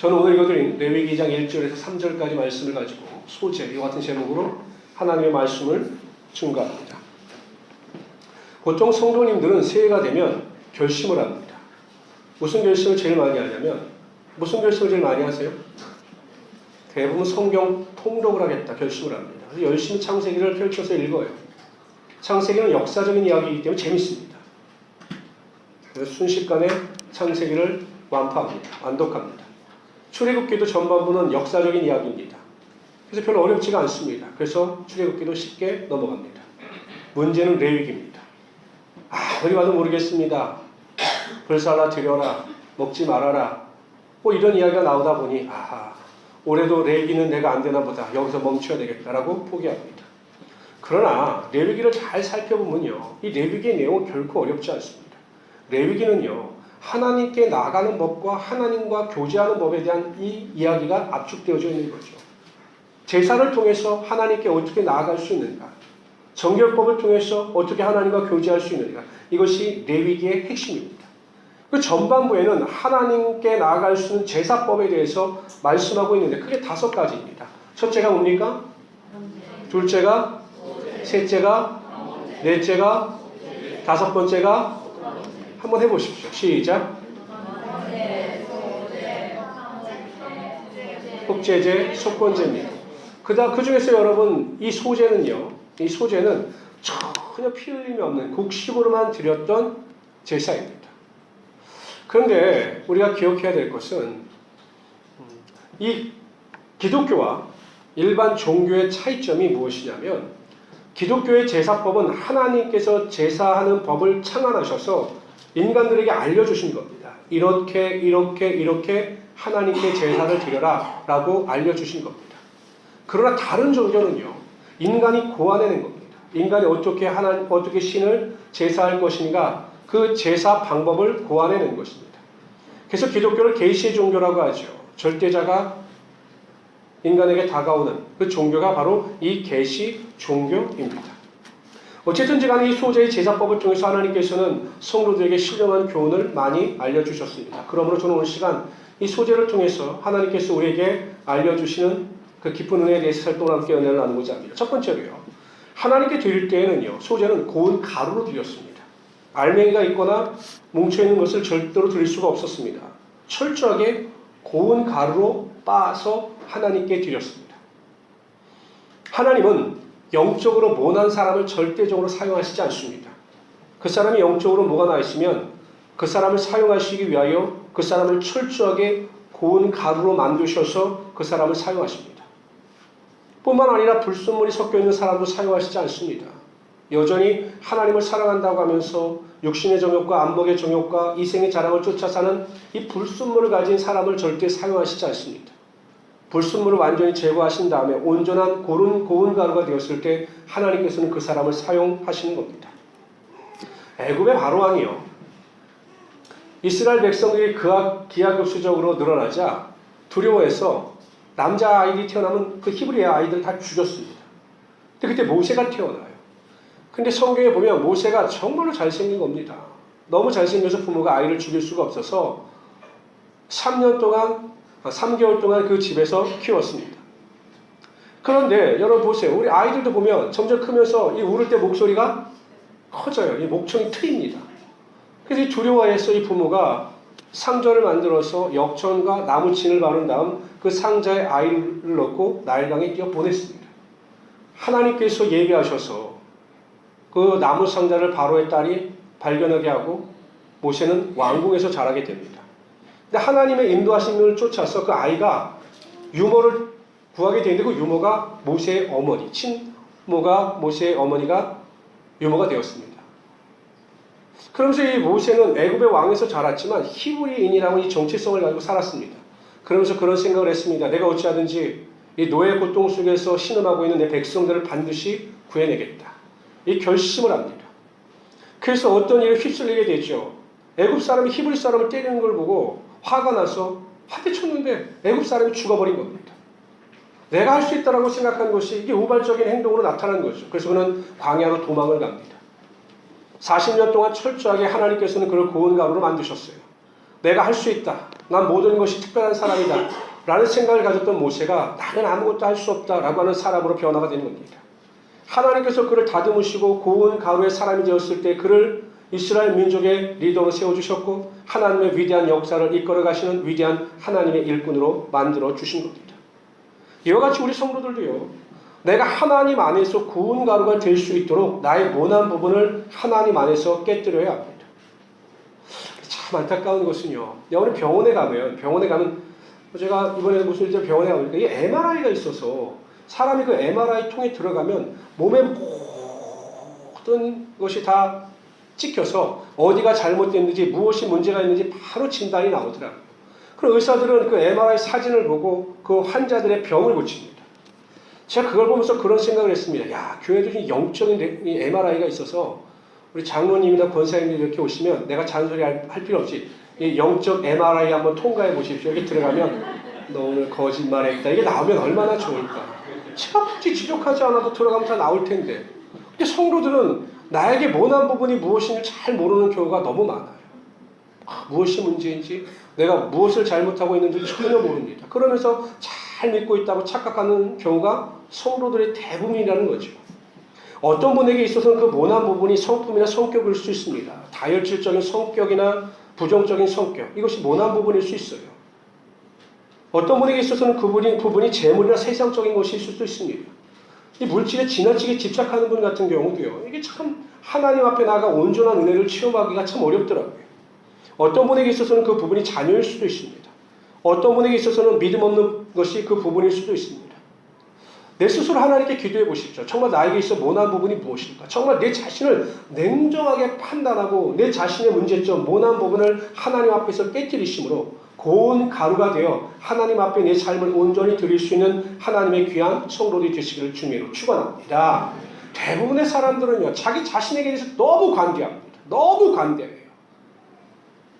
저는 오늘 읽어드린 레위기 2장 1절에서 3절까지 말씀을 가지고 소재, 이와 같은 제목으로 하나님의 말씀을 증거합니다. 보통 성도님들은 새해가 되면 결심을 합니다. 무슨 결심을 제일 많이 하냐면, 무슨 결심을 제일 많이 하세요? 대부분 성경 통독을 하겠다 결심을 합니다. 그래서 열심히 창세기를 펼쳐서 읽어요. 창세기는 역사적인 이야기이기 때문에 재밌습니다. 그래서 순식간에 창세기를 완독합니다. 출애굽기도 전반부는 역사적인 이야기입니다. 그래서 별로 어렵지가 않습니다. 그래서 출애굽기도 쉽게 넘어갑니다. 문제는 레위기입니다. 어디 봐도 모르겠습니다. 불살라 드려라, 먹지 말아라, 뭐 이런 이야기가 나오다 보니 올해도 레위기는 내가 안 되나 보다, 여기서 멈춰야 되겠다라고 포기합니다. 그러나 레위기를 잘 살펴보면요, 이 레위기의 내용은 결코 어렵지 않습니다. 레위기는요, 하나님께 나아가는 법과 하나님과 교제하는 법에 대한 이 이야기가 압축되어져 있는 거죠. 제사를 통해서 하나님께 어떻게 나아갈 수 있는가, 정결법을 통해서 어떻게 하나님과 교제할 수 있는가, 이것이 레위기의 핵심입니다. 그 전반부에는 하나님께 나아갈 수 있는 제사법에 대해서 말씀하고 있는데 크게 5가지입니다. 첫째가 뭡니까? 둘째가? 셋째가? 넷째가? 5번째가? 한번 해보십시오. 시작. 속죄제, 속건제입니다. 그 중에서 여러분, 이 소제는 전혀 피 흘림이 없는 곡식으로만 드렸던 제사입니다. 그런데 우리가 기억해야 될 것은 이 기독교와 일반 종교의 차이점이 무엇이냐면, 기독교의 제사법은 하나님께서 제사하는 법을 창안하셔서 인간들에게 알려주신 겁니다. 이렇게 하나님께 제사를 드려라 라고 알려주신 겁니다. 그러나 다른 종교는요, 인간이 고안해낸 겁니다. 인간이 어떻게 신을 제사할 것인가, 그 제사 방법을 고안해낸 것입니다. 그래서 기독교를 계시의 종교라고 하죠. 절대자가 인간에게 다가오는 그 종교가 바로 이 계시 종교입니다. 어쨌든지 간에 이 소제의 제사법을 통해서 하나님께서는 성도들에게 신령한 교훈을 많이 알려주셨습니다. 그러므로 저는 오늘 시간 이 소제를 통해서 하나님께서 우리에게 알려주시는 그 깊은 은혜에 대해서 살동을 함께 은혜를 나누고자 합니다. 첫 번째로요, 하나님께 드릴 때에는요, 소제는 고운 가루로 드렸습니다. 알맹이가 있거나 뭉쳐있는 것을 절대로 드릴 수가 없었습니다. 철저하게 고운 가루로 빻아서 하나님께 드렸습니다. 하나님은 영적으로 모난 사람을 절대적으로 사용하시지 않습니다. 그 사람이 영적으로 뭐가 나 있으면 그 사람을 사용하시기 위하여 그 사람을 철저하게 고운 가루로 만드셔서 그 사람을 사용하십니다. 뿐만 아니라 불순물이 섞여 있는 사람도 사용하시지 않습니다. 여전히 하나님을 사랑한다고 하면서 육신의 정욕과 안목의 정욕과 이생의 자랑을 쫓아 사는 이 불순물을 가진 사람을 절대 사용하시지 않습니다. 불순물을 완전히 제거하신 다음에 온전한 고운 가루가 되었을 때 하나님께서는 그 사람을 사용하시는 겁니다. 애굽의 바로왕이요, 이스라엘 백성들이 기하급수적으로 늘어나자 두려워해서 남자아이들이 태어나면 그 히브리 아이들 다 죽였습니다. 근데 그때 모세가 태어나요. 근데 성경에 보면 모세가 정말로 잘생긴 겁니다. 너무 잘생겨서 부모가 아이를 죽일 수가 없어서 3개월 동안 그 집에서 키웠습니다. 그런데 여러분 보세요. 우리 아이들도 보면 점점 크면서 이 울을 때 목소리가 커져요. 이 목청이 트입니다. 그래서 두려워해서 이 부모가 상자를 만들어서 역청과 나무친을 바른 다음 그 상자에 아이를 넣고 나일강에 뛰어 보냈습니다. 하나님께서 예비하셔서 그 나무 상자를 바로의 딸이 발견하게 하고 모세는 왕궁에서 자라게 됩니다. 근데 하나님의 인도하심을 쫓아서 그 아이가 유모를 구하게 되는데 그 유모가 모세의 어머니, 친모가 모세의 어머니가 유모가 되었습니다. 그러면서 이 모세는 애굽의 왕에서 자랐지만 히브리인이라고 이 정체성을 가지고 살았습니다. 그러면서 그런 생각을 했습니다. 내가 어찌하든지 이 노예 고통 속에서 신음하고 있는 내 백성들을 반드시 구해내겠다. 이 결심을 합니다. 그래서 어떤 일에 휩쓸리게 되죠. 애굽 사람이 히브리 사람을 때리는 걸 보고 화가 나서 화대 쳤는데 애굽 사람이 죽어버린 겁니다. 내가 할 수 있다라고 생각한 것이 이게 우발적인 행동으로 나타난 거죠. 그래서 그는 광야로 도망을 갑니다. 40년 동안 철저하게 하나님께서는 그를 고운 가루로 만드셨어요. 내가 할 수 있다. 난 모든 것이 특별한 사람이다 라는 생각을 가졌던 모세가 나는 아무것도 할 수 없다 라고 하는 사람으로 변화가 되는 겁니다. 하나님께서 그를 다듬으시고 고운 가루의 사람이 되었을 때 그를 이스라엘 민족의 리더로 세워주셨고 하나님의 위대한 역사를 이끌어 가시는 위대한 하나님의 일꾼으로 만들어 주신 겁니다. 이와 같이 우리 성도들도요, 내가 하나님 안에서 고운 가루가 될 수 있도록 나의 모난 부분을 하나님 안에서 깨뜨려야 합니다. 참 안타까운 것은요, 오늘 병원에 가면 제가 이번에 무슨 일때 병원에 가보니까 이 MRI가 있어서 사람이 그 MRI 통에 들어가면 몸의 모든 것이 다 찍혀서 어디가 잘못됐는지 무엇이 문제가 있는지 바로 진단이 나오더라고요. 그럼 의사들은 그 MRI 사진을 보고 그 환자들의 병을 고칩니다. 제가 그걸 보면서 그런 생각을 했습니다. 야, 교회도 좀 영적인 MRI가 있어서 우리 장로님이나 권사님들이 이렇게 오시면 내가 잔소리 할 필요 없이 이 영적 MRI 한번 통과해 보십시오. 여기 들어가면 너 오늘 거짓말했다. 이게 나오면 얼마나 좋을까. 제가 굳이 지적하지 않아도 들어가면 다 나올 텐데. 근데 성도들은 나에게 모난 부분이 무엇인지 잘 모르는 경우가 너무 많아요. 무엇이 문제인지, 내가 무엇을 잘못하고 있는지 전혀 모릅니다. 그러면서 잘 믿고 있다고 착각하는 경우가 성도들의 대부분이라는 거죠. 어떤 분에게 있어서는 그 모난 부분이 성품이나 성격일 수 있습니다. 다혈질적인 성격이나 부정적인 성격, 이것이 모난 부분일 수 있어요. 어떤 분에게 있어서는 그 부분이 재물이나 세상적인 것일 수도 있습니다. 이 물질에 지나치게 집착하는 분 같은 경우도요, 이게 참 하나님 앞에 나아가 온전한 은혜를 체험하기가 참 어렵더라고요. 어떤 분에게 있어서는 그 부분이 자녀일 수도 있습니다. 어떤 분에게 있어서는 믿음 없는 것이 그 부분일 수도 있습니다. 내 스스로 하나님께 기도해 보십시오. 정말 나에게 있어 모난 부분이 무엇일까? 정말 내 자신을 냉정하게 판단하고 내 자신의 문제점, 모난 부분을 하나님 앞에서 깨뜨리심으로 고운 가루가 되어 하나님 앞에 내 삶을 온전히 드릴 수 있는 하나님의 귀한 성도들이 되시기를 주님으로 축원합니다. 대부분의 사람들은요, 자기 자신에게 대해서 너무 관대합니다. 너무 관대해요.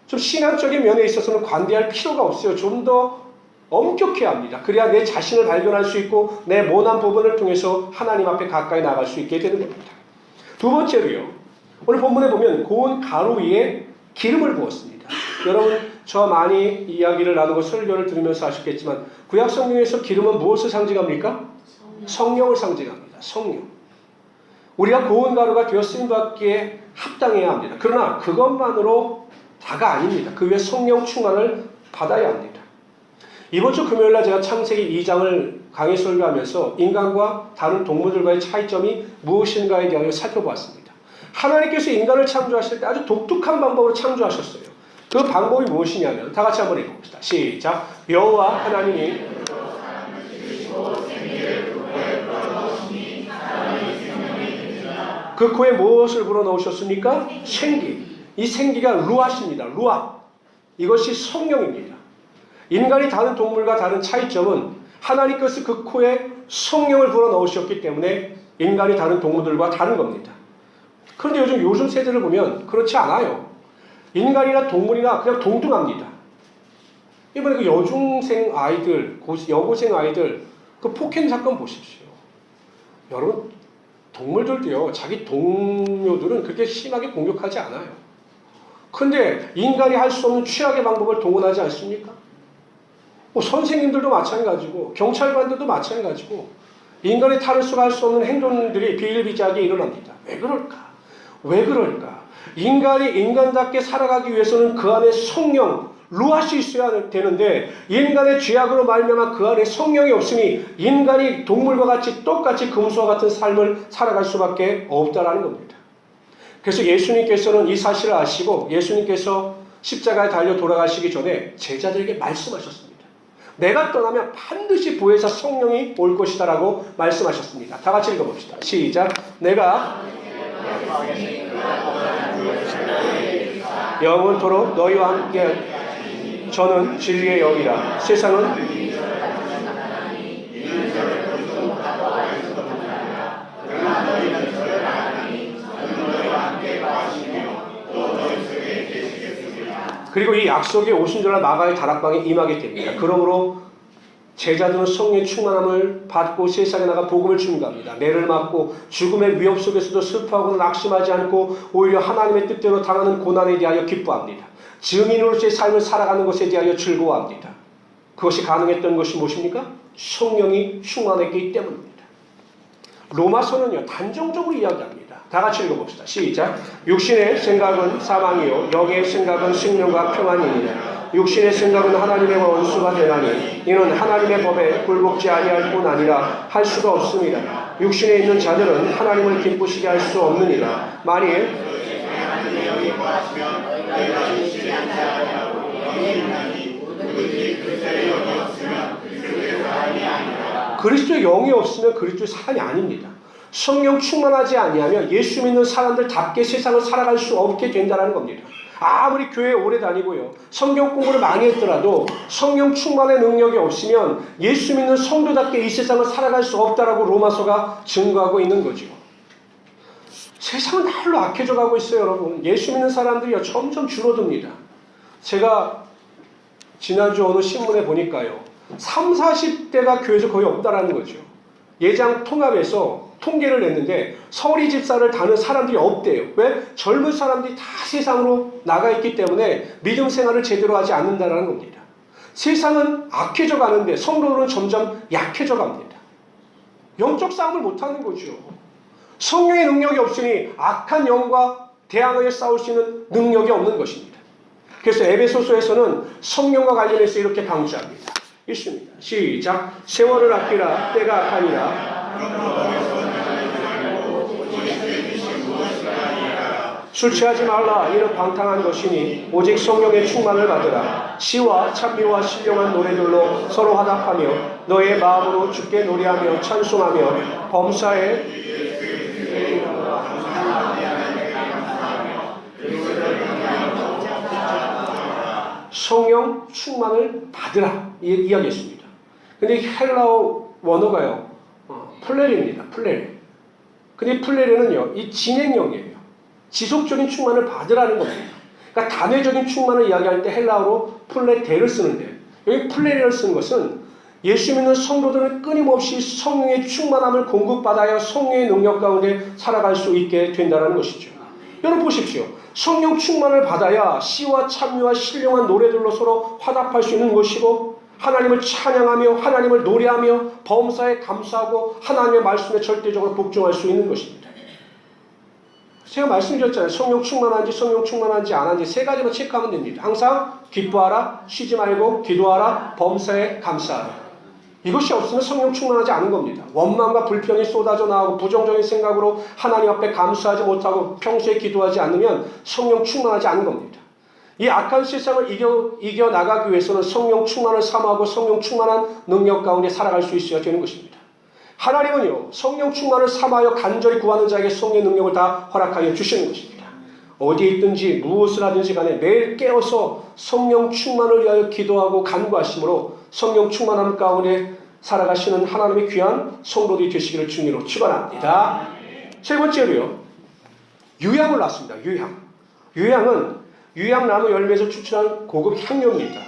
좀 신앙적인 면에 있어서는 관대할 필요가 없어요. 좀 더 엄격해야 합니다. 그래야 내 자신을 발견할 수 있고 내 모난 부분을 통해서 하나님 앞에 가까이 나갈 수 있게 되는 겁니다. 두 번째로요, 오늘 본문에 보면 고운 가루 위에 기름을 부었습니다. 여러분, 저 많이 이야기를 나누고 설교를 들으면서 아셨겠지만 구약 성경에서 기름은 무엇을 상징합니까? 성령을 상징합니다. 성령. 우리가 고운 가루가 되어 쓰임받기에 합당해야 합니다. 그러나 그것만으로 다가 아닙니다. 그 위에 성령 충만을 받아야 합니다. 이번 주 금요일날 제가 창세기 2장을 강의 설교하면서 인간과 다른 동물들과의 차이점이 무엇인가에 대하여 살펴보았습니다. 하나님께서 인간을 창조하실 때 아주 독특한 방법으로 창조하셨어요. 그 방법이 무엇이냐면 다 같이 한번 읽어봅시다. 시작. 여호와 하나님이 그 코에 무엇을 불어넣으셨습니까? 생기. 이 생기가 루아십니다. 루아. 이것이 성령입니다. 인간이 다른 동물과 다른 차이점은 하나님께서 그 코에 성령을 불어넣으셨기 때문에 인간이 다른 동물들과 다른 겁니다. 그런데 요즘 세대를 보면 그렇지 않아요. 인간이나 동물이나 그냥 동등합니다. 이번에 그 여중생 아이들, 여고생 아이들 그 폭행 사건 보십시오. 여러분, 동물들도요, 자기 동료들은 그렇게 심하게 공격하지 않아요. 근데 인간이 할 수 없는 최악의 방법을 동원하지 않습니까? 선생님들도 마찬가지고 경찰관들도 마찬가지고 인간의 탈을 수가 할 수 없는 행동들이 비일비재하게 일어납니다. 왜 그럴까? 왜 그럴까? 인간이 인간답게 살아가기 위해서는 그 안에 성령, 루아시 있어야 되는데 인간의 죄악으로 말미암아 그 안에 성령이 없으니 인간이 동물과 같이 똑같이 금수와 같은 삶을 살아갈 수밖에 없다라는 겁니다. 그래서 예수님께서는 이 사실을 아시고 예수님께서 십자가에 달려 돌아가시기 전에 제자들에게 말씀하셨습니다. 내가 떠나면 반드시 보혜사 성령이 올 것이다 라고 말씀하셨습니다. 다 같이 읽어봅시다. 시작. 내가 영원토록 너희와 함께 저는 진리의 영이라. 세상은 그리고 이 약속의 오순절날 마가의 다락방에 임하게 됩니다. 그러므로 제자들은 성령의 충만함을 받고 세상에 나가 복음을 증거합니다. 매를 맞고 죽음의 위협 속에서도 슬퍼하고는 낙심하지 않고 오히려 하나님의 뜻대로 당하는 고난에 대하여 기뻐합니다. 증인으로서의 삶을 살아가는 것에 대하여 즐거워합니다. 그것이 가능했던 것이 무엇입니까? 성령이 충만했기 때문입니다. 로마서는요, 단정적으로 이야기합니다. 다 같이 읽어봅시다. 시작. 육신의 생각은 사망이요 영의 생각은 생명과 평안이니라. 육신의 생각은 하나님의 원수가 되나니 이는 하나님의 법에 굴복지 아니할 뿐 아니라 할 수가 없습니다. 육신에 있는 자들은 하나님을 기쁘시게 할 수 없느니라. 만일 그리스도의 영이 없으면 그리스도의 사람이 아닙니다. 성령 충만하지 아니하면 예수 믿는 사람들답게 세상을 살아갈 수 없게 된다는 겁니다. 아무리 교회에 오래 다니고요, 성경 공부를 많이 했더라도 성령 충만의 능력이 없으면 예수 믿는 성도답게 이 세상을 살아갈 수 없다라고 로마서가 증거하고 있는 거죠. 세상은 날로 악해져 가고 있어요, 여러분. 예수 믿는 사람들이 점점 줄어듭니다. 제가 지난주 어느 신문에 보니까요, 30, 40대가 교회에서 거의 없다라는 거죠. 예장 통합에서 통계를 냈는데 서리 집사를 다는 사람들이 없대요. 왜? 젊은 사람들이 다 세상으로 나가 있기 때문에 믿음 생활을 제대로 하지 않는다는 겁니다. 세상은 악해져 가는데 성도들은 점점 약해져 갑니다. 영적 싸움을 못하는 거죠. 성령의 능력이 없으니 악한 영과 대항하여 싸울 수 있는 능력이 없는 것입니다. 그래서 에베소서에서는 성령과 관련해서 이렇게 강조합니다. 읽습니다. 시작. 세월을 아끼라 때가 악하니라. 술 취하지 말라. 이는 방탕한 것이니 오직 성령의 충만을 받으라. 시와 찬미와 신령한 노래들로 서로 화답하며 너의 마음으로 주께 노래하며 찬송하며 범사에 성령 충만을 받으라 이야기했습니다. 근데 헬라어 원어가요, 플레레입니다. 플레레. 근데 플레레는요, 이 진행형이에요. 지속적인 충만을 받으라는 겁니다. 그러니까 단회적인 충만을 이야기할 때 헬라어로 플레테를 쓰는데, 여기 플레레를 쓴 것은 예수 믿는 성도들은 끊임없이 성령의 충만함을 공급받아야 성령의 능력 가운데 살아갈 수 있게 된다는 것이죠. 여러분 보십시오. 성령 충만을 받아야 시와 찬미와 신령한 노래들로 서로 화답할 수 있는 것이고, 하나님을 찬양하며 하나님을 노래하며 범사에 감사하고 하나님의 말씀에 절대적으로 복종할 수 있는 것입니다. 제가 말씀드렸잖아요. 성령 충만한지 안 한지 세 가지만 체크하면 됩니다. 항상 기뻐하라, 쉬지 말고 기도하라, 범사에 감사하라. 이것이 없으면 성령 충만하지 않은 겁니다. 원망과 불평이 쏟아져 나오고 부정적인 생각으로 하나님 앞에 감사하지 못하고 평소에 기도하지 않으면 성령 충만하지 않은 겁니다. 이 악한 세상을 이겨나가기 위해서는 성령 충만을 사모하고 성령 충만한 능력 가운데 살아갈 수 있어야 되는 것입니다. 하나님은요, 성령 충만을 사모하여 간절히 구하는 자에게 성령의 능력을 다 허락하여 주시는 것입니다. 어디에 있든지 무엇을 하든지 간에 매일 깨어서 성령 충만을 위하여 기도하고 간구하심으로 성령 충만함 가운데 살아가시는 하나님의 귀한 성도들이 되시기를 주님으로 축원합니다. 세 번째로요, 유향을 놨습니다. 유향은 유향나무 열매에서 추출한 고급 향료입니다.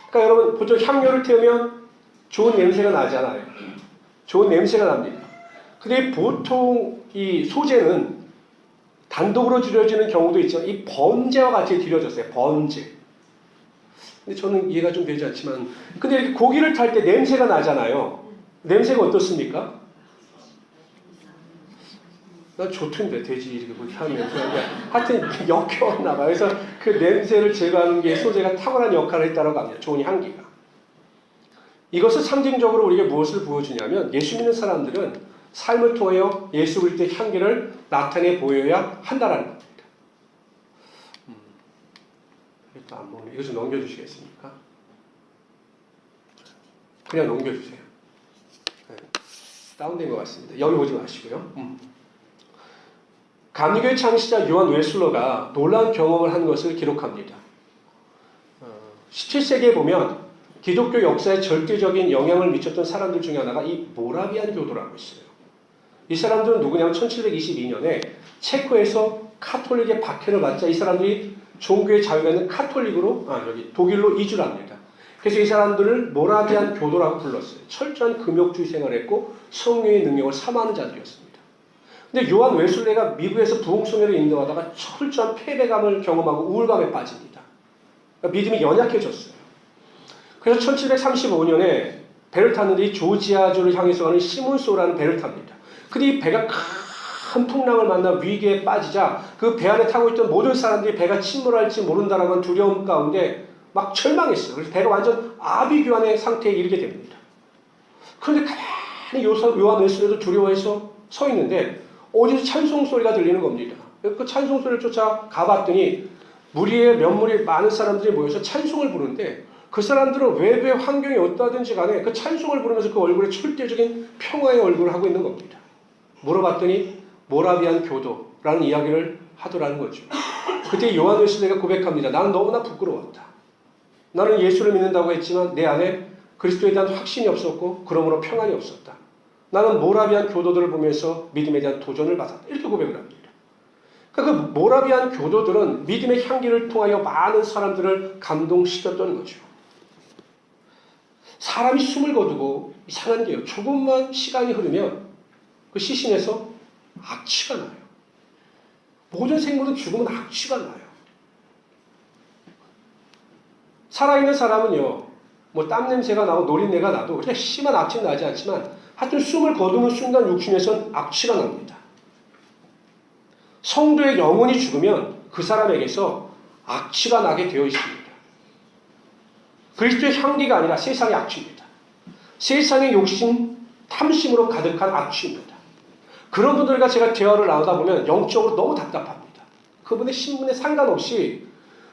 그러니까 여러분 보통 향료를 태우면 좋은 냄새가 나잖아요. 좋은 냄새가 납니다. 근데 보통 이 소재는 단독으로 들여지는 경우도 있지만 이 번제와 같이 들여졌어요. 번제. 근데 저는 이해가 좀 되지 않지만, 근데 이렇게 고기를 탈 때 냄새가 나잖아요. 냄새가 어떻습니까? 난 좋던데, 돼지 이렇게 하면. 하여튼 역겨웠나 봐요. 그래서 그 냄새를 제거하는 게 소재가 탁월한 역할을 했다고 합니다. 좋은 향기가. 이것은 상징적으로 우리에게 무엇을 보여주냐면, 예수 믿는 사람들은 삶을 통하여 예수 그리스도의 향기를 나타내 보여야 한다라는 겁니다. 이것도 안 먹네. 이거 좀 넘겨주시겠습니까? 그냥 넘겨주세요. 네. 다운된 것 같습니다. 여기 보지 마시고요. 감리교의 창시자 요한 웨슬러가 놀라운 경험을 한 것을 기록합니다. 17세기에 보면 기독교 역사에 절대적인 영향을 미쳤던 사람들 중에 하나가 이 모라비안 교도라고 있어요. 이 사람들은 누구냐면 1722년에 체코에서 카톨릭의 박해를 받자 이 사람들이 종교의 자유가 있는 카톨릭으로 독일로 이주를 합니다. 그래서 이 사람들을 모라비안 교도라고 불렀어요. 철저한 금욕주의 생활을 했고 성령의 능력을 사모하는 자들이었습니다. 근데 요한 웨슬레가 미국에서 부흥성회를 인도하다가 철저한 패배감을 경험하고 우울감에 빠집니다. 그러니까 믿음이 연약해졌어요. 그래서 1735년에 배를 탔는데 이 조지아주를 향해서 가는 시몬소라는 배를 탑니다. 근데 이 배가 큰 풍랑을 만나 위기에 빠지자 그 배 안에 타고 있던 모든 사람들이 배가 침몰할지 모른다라는 건 두려움 가운데 막 절망했어요. 그래서 배가 완전 아비규환의 상태에 이르게 됩니다. 그런데 가만히 요한 웨슬레도 두려워해서 서 있는데 어디서 찬송 소리가 들리는 겁니다. 그 찬송 소리를 쫓아 가봤더니 무리에 몇 무리 많은 사람들이 모여서 찬송을 부르는데 그 사람들은 외부의 환경이 어떠하든지 간에 그 찬송을 부르면서 그 얼굴에 절대적인 평화의 얼굴을 하고 있는 겁니다. 물어봤더니 모라비안 교도라는 이야기를 하더라는 거죠. 그때 요한 웨슬레가 고백합니다. 나는 너무나 부끄러웠다. 나는 예수를 믿는다고 했지만 내 안에 그리스도에 대한 확신이 없었고 그러므로 평안이 없었다. 나는 모라비안 교도들을 보면서 믿음에 대한 도전을 받았다. 이렇게 고백을 합니다. 그러니까 그 모라비안 교도들은 믿음의 향기를 통하여 많은 사람들을 감동시켰던 거죠. 사람이 숨을 거두고 이상한 게요. 조금만 시간이 흐르면 그 시신에서 악취가 나요. 모든 생물은 죽으면 악취가 나요. 살아있는 사람은요, 뭐 땀 냄새가 나고 노린내가 나도 그냥 심한 악취는 나지 않지만 하여튼 숨을 거두는 순간 육신에선 악취가 납니다. 성도의 영혼이 죽으면 그 사람에게서 악취가 나게 되어 있습니다. 그리스도의 향기가 아니라 세상의 악취입니다. 세상의 욕심, 탐심으로 가득한 악취입니다. 그런 분들과 제가 대화를 나누다 보면 영적으로 너무 답답합니다. 그분의 신분에 상관없이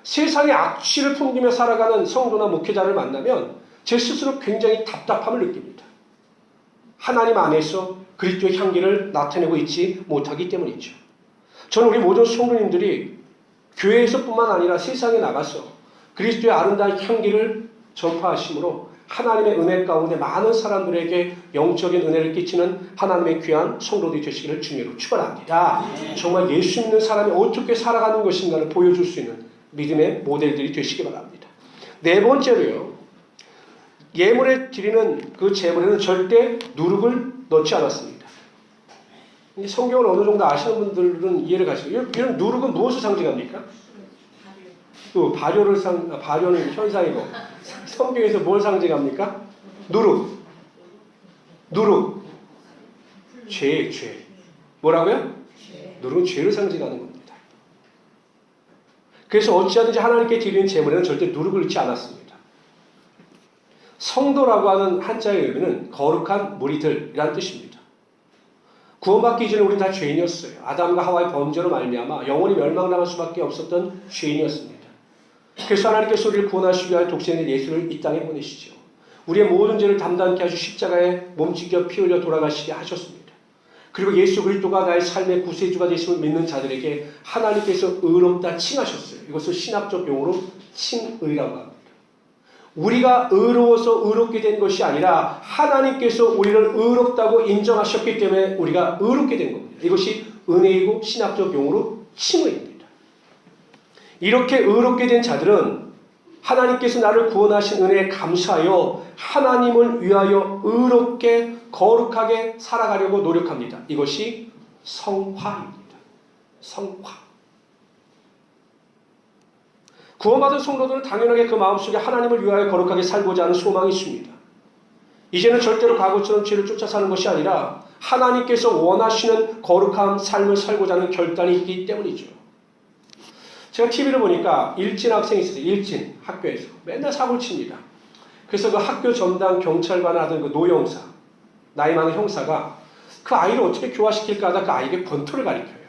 세상의 악취를 풍기며 살아가는 성도나 목회자를 만나면 제 스스로 굉장히 답답함을 느낍니다. 하나님 안에서 그리스도의 향기를 나타내고 있지 못하기 때문이죠. 저는 우리 모든 성도님들이 교회에서뿐만 아니라 세상에 나가서 그리스도의 아름다운 향기를 전파하심으로 하나님의 은혜 가운데 많은 사람들에게 영적인 은혜를 끼치는 하나님의 귀한 성도들이 되시기를 주님으로 축원합니다. 정말 예수 믿는 사람이 어떻게 살아가는 것인가를 보여줄 수 있는 믿음의 모델들이 되시기 바랍니다. 네 번째로요. 예물에 드리는 그 제물에는 절대 누룩을 넣지 않았습니다. 성경을 어느 정도 아시는 분들은 이해를 가시고 이런 누룩은 무엇을 상징합니까? 또 발효는 현상이고 성경에서 뭘 상징합니까? 누룩. 죄. 뭐라고요? 누룩은 죄를 상징하는 겁니다. 그래서 어찌하든지 하나님께 드리는 제물에는 절대 누룩을 넣지 않았습니다. 성도라고 하는 한자의 의미는 거룩한 무리들이라는 뜻입니다. 구원받기 이전에 우리는 다 죄인이었어요. 아담과 하와의 범죄로 말미암아 영원히 멸망당할 수밖에 없었던 죄인이었습니다. 그래서 하나님께서 우리를 구원하시기 위하여 독생의 예수를 이 땅에 보내시죠. 우리의 모든 죄를 담당케 하시고 십자가에 몸짓겨 피 흘려 돌아가시게 하셨습니다. 그리고 예수 그리스도가 나의 삶의 구세주가 되심을 믿는 자들에게 하나님께서 의롭다 칭하셨어요. 이것을 신학적 용어로 칭의라고 합니다. 우리가 의로워서 의롭게 된 것이 아니라 하나님께서 우리를 의롭다고 인정하셨기 때문에 우리가 의롭게 된 겁니다. 이것이 은혜이고 신학적 용어로 칭의입니다. 이렇게 의롭게 된 자들은 하나님께서 나를 구원하신 은혜에 감사하여 하나님을 위하여 의롭게 거룩하게 살아가려고 노력합니다. 이것이 성화입니다. 성화. 구원받은 성도들은 당연하게 그 마음속에 하나님을 위하여 거룩하게 살고자 하는 소망이 있습니다. 이제는 절대로 과거처럼 죄를 쫓아 사는 것이 아니라 하나님께서 원하시는 거룩한 삶을 살고자 하는 결단이 있기 때문이죠. 제가 TV를 보니까 일진 학생이 있었어요. 일진 학교에서 맨날 사고를 칩니다. 그래서 그 학교 전담 경찰관을 하던 그 노형사, 나이 많은 형사가 그 아이를 어떻게 교화시킬까 하다 그 아이에게 권투를 가르쳐요.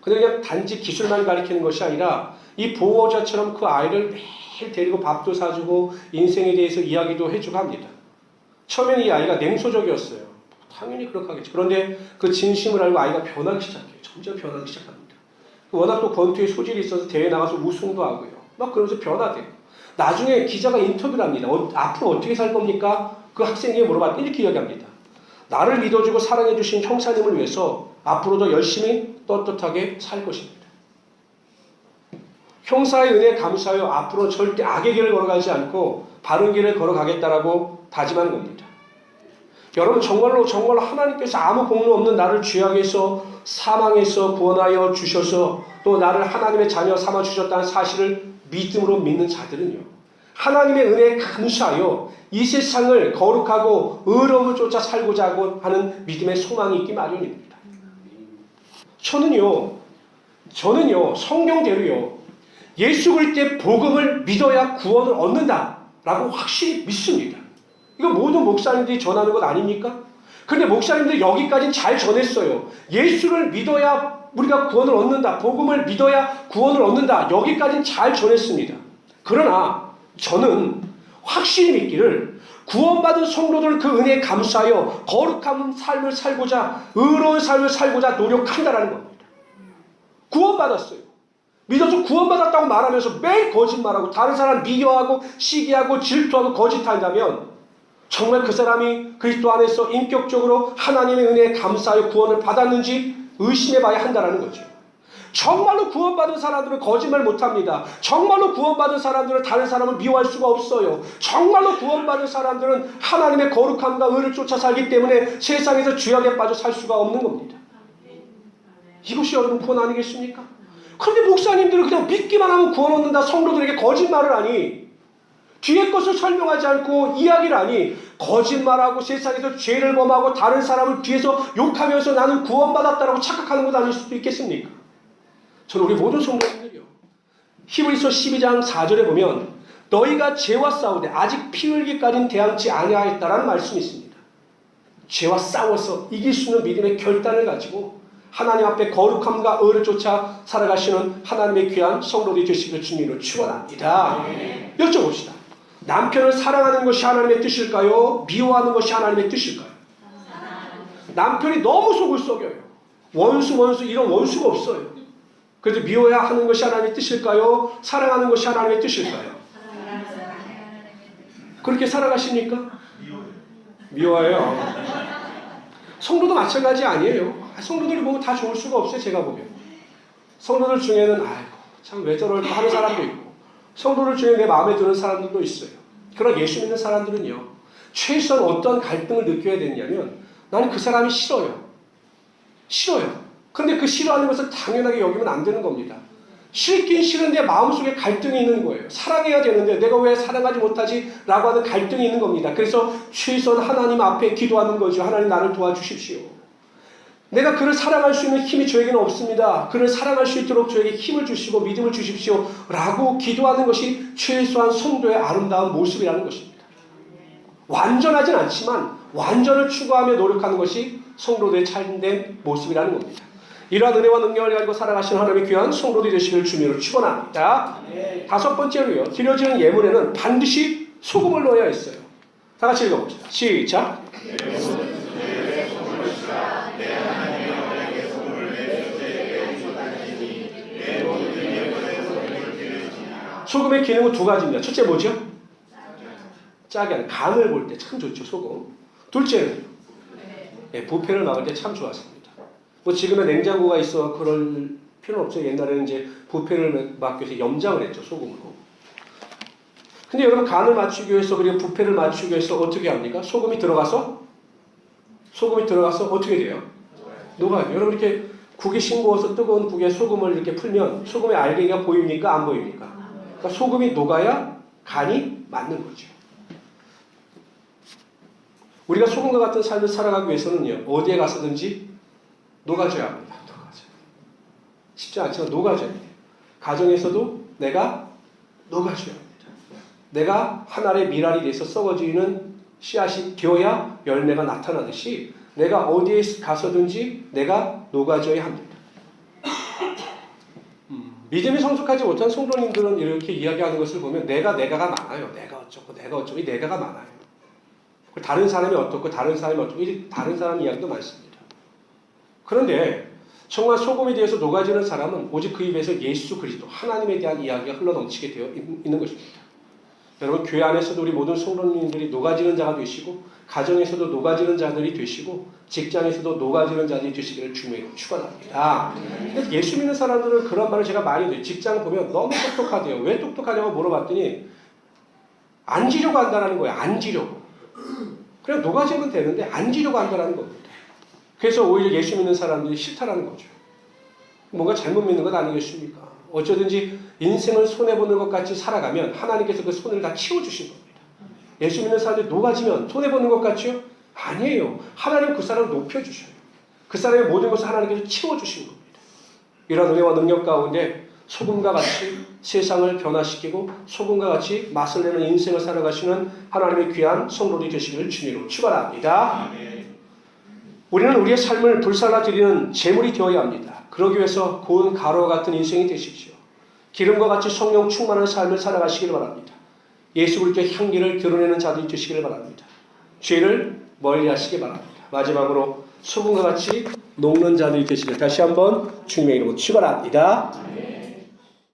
근데 그냥 단지 기술만 가르치는 것이 아니라 이 보호자처럼 그 아이를 매일 데리고 밥도 사주고 인생에 대해서 이야기도 해주고 합니다. 처음에는 이 아이가 냉소적이었어요. 당연히 그렇게 하겠죠. 그런데 그 진심을 알고 아이가 변하기 시작해요. 점점 변하기 시작합니다. 워낙 또 권투에 소질이 있어서 대회 나가서 우승도 하고요. 막 그러면서 변화돼요. 나중에 기자가 인터뷰를 합니다. 앞으로 어떻게 살 겁니까? 그 학생에게 물어봤더니 이렇게 이야기합니다. 나를 믿어주고 사랑해주신 형사님을 위해서 앞으로도 열심히 떳떳하게 살 것입니다. 형사의 은혜에 감사하여 앞으로 절대 악의 길을 걸어가지 않고 바른 길을 걸어가겠다라고 다짐하는 겁니다. 여러분 정말로 하나님께서 아무 공로 없는 나를 죄악에서 사망에서 구원하여 주셔서 또 나를 하나님의 자녀 삼아 주셨다는 사실을 믿음으로 믿는 자들은요, 하나님의 은혜에 감사하여 이 세상을 거룩하고 의로움을 쫓아 살고자 하는 믿음의 소망이 있기 마련입니다. 저는요 성경대로요 예수 그리스도의 복음을 믿어야 구원을 얻는다라고 확실히 믿습니다. 이거 모든 목사님들이 전하는 것 아닙니까? 그런데 목사님들 여기까지는 잘 전했어요. 예수를 믿어야 우리가 구원을 얻는다. 복음을 믿어야 구원을 얻는다. 여기까지는 잘 전했습니다. 그러나 저는 확실히 믿기를 구원받은 성도들 그 은혜에 감사하여 거룩한 삶을 살고자 의로운 삶을 살고자 노력한다라는 겁니다. 구원받았어요. 믿어서 구원받았다고 말하면서 매일 거짓말하고 다른 사람 미워하고 시기하고 질투하고 거짓한다면 정말 그 사람이 그리스도 안에서 인격적으로 하나님의 은혜에 감사하여 구원을 받았는지 의심해봐야 한다는 거죠. 정말로 구원받은 사람들은 거짓말 못합니다. 정말로 구원받은 사람들은 다른 사람을 미워할 수가 없어요. 정말로 구원받은 사람들은 하나님의 거룩함과 의를 쫓아 살기 때문에 세상에서 죄악에 빠져 살 수가 없는 겁니다. 이것이 여러분 구원 아니겠습니까? 그런데 목사님들은 그냥 믿기만 하면 구원 얻는다, 성도들에게 거짓말을 하니, 뒤에 것을 설명하지 않고 이야기를 하니, 거짓말하고 세상에서 죄를 범하고 다른 사람을 뒤에서 욕하면서 나는 구원받았다라고 착각하는 것 아닐 수도 있겠습니까? 저는 우리 모든 성도님들이요, 히브리서 12장 4절에 보면 너희가 죄와 싸우되 아직 피 흘기까지는 대항치 아니하였다라는 말씀이 있습니다. 죄와 싸워서 이길 수 있는 믿음의 결단을 가지고 하나님 앞에 거룩함과 의를 쫓아 살아가시는 하나님의 귀한 성도들이 되시기를 주님으로 축원합니다. 여쭤봅시다. 남편을 사랑하는 것이 하나님의 뜻일까요? 미워하는 것이 하나님의 뜻일까요? 남편이 너무 속을 썩여요. 원수 이런 원수가 없어요. 그래서 미워야 하는 것이 하나님의 뜻일까요? 사랑하는 것이 하나님의 뜻일까요? 그렇게 살아가십니까? 미워해요. 성도도 마찬가지 아니에요. 성도들이 보면 다 좋을 수가 없어요. 제가 보면 성도들 중에는 참 왜 저럴까 하는 사람도 있고, 성도들 중에 내 마음에 드는 사람들도 있어요. 그러나 예수 믿는 사람들은요, 최소한 어떤 갈등을 느껴야 되냐면 나는 그 사람이 싫어요. 그런데 그 싫어하는 것을 당연하게 여기면 안 되는 겁니다. 싫긴 싫은데 마음속에 갈등이 있는 거예요. 사랑해야 되는데 내가 왜 사랑하지 못하지? 라고 하는 갈등이 있는 겁니다. 그래서 최소한 하나님 앞에 기도하는 거죠. 하나님 나를 도와주십시오. 내가 그를 사랑할 수 있는 힘이 저에게는 없습니다. 그를 사랑할 수 있도록 저에게 힘을 주시고 믿음을 주십시오. 라고 기도하는 것이 최소한 성도의 아름다운 모습이라는 것입니다. 완전하진 않지만 완전을 추구하며 노력하는 것이 성도들의 참된 모습이라는 겁니다. 이러한 은혜와 능력을 가지고 살아가시는 하나님의 귀한 성도들이 되시기를 주님으로 축원합니다. 다섯 번째로요, 드려지는 예물에는 반드시 소금을 넣어야 했어요. 다 같이 읽어봅시다. 시작. 소금의 기능은 두 가지입니다. 첫째 뭐죠? 짜게 하는, 간을 볼 때 참 좋죠, 소금. 둘째는 부패를 막을 때 참 좋았습니다. 뭐 지금의 냉장고가 있어 그럴 필요는 없죠. 옛날에는 이제 부패를 막기 위해서 염장을 했죠, 소금으로. 근데 여러분, 간을 맞추기 위해서, 그리고 부패를 맞추기 위해서 어떻게 합니까? 소금이 들어가서 어떻게 돼요? 녹아요. 여러분, 이렇게 국에 싱거워서 뜨거운 국에 소금을 이렇게 풀면 소금의 알갱이가 보입니까? 안 보입니까? 그러니까 소금이 녹아야 간이 맞는 거죠. 우리가 소금과 같은 삶을 살아가기 위해서는요, 어디에 가서든지 녹아줘야 합니다. 쉽지 않지만 녹아줘야 돼요. 가정에서도 내가 녹아줘야 합니다. 내가 한 알의 밀알이 돼서 썩어지는 씨앗이 되어야 열매가 나타나듯이 내가 어디에 가서든지 내가 녹아줘야 합니다. 믿음이 성숙하지 못한 성도님들은 이렇게 이야기하는 것을 보면 내가가 많아요. 내가 어쩌고 이 내가가 많아요. 다른 사람이 어떻고 다른 사람이 어떻고 다른 사람 이야기도 많습니다. 그런데 정말 소금에 대해서 녹아지는 사람은 오직 그 입에서 예수 그리스도 하나님에 대한 이야기가 흘러넘치게 되어 있는 것입니다. 여러분, 교회 안에서도 우리 모든 성도님들이 녹아지는 자가 되시고, 가정에서도 녹아지는 자들이 되시고, 직장에서도 녹아지는 자들이 되시기를 주님으로 축원합니다. 근데 예수 믿는 사람들은 그런 말을 제가 많이 해요. 직장 보면 너무 똑똑하대요. 왜 똑똑하냐고 물어봤더니 안 지려고 한다는 거예요. 안 지려고. 그냥 녹아지면 되는데 안 지려고 한다는 겁니다. 그래서 오히려 예수 믿는 사람들이 싫다라는 거죠. 뭔가 잘못 믿는 것 아니겠습니까? 어쩌든지 인생을 손해보는 것 같이 살아가면 하나님께서 그 손을 다 치워주신 겁니다. 예수 믿는 사람들이 녹아지면 손해보는 것 같죠? 아니에요. 하나님 그 사람을 높여주셔요. 그 사람의 모든 것을 하나님께서 치워주신 겁니다. 이런 은혜와 능력 가운데 소금과 같이 세상을 변화시키고 소금과 같이 맛을 내는 인생을 살아가시는 하나님의 귀한 성도들이 되시기를 주님으로 축원합니다. 우리는 우리의 삶을 불살라드리는 제물이 되어야 합니다. 그러기 위해서 고운 가루와 같은 인생이 되십시오. 기름과 같이 성령 충만한 삶을 살아가시길 바랍니다. 예수 그리스도의 향기를 드러내는 자들이 되시길 바랍니다. 죄를 멀리하시기 바랍니다. 마지막으로 소금과 같이 녹는 자들이 되시길 다시 한번 주님의 이름으로 축원합니다.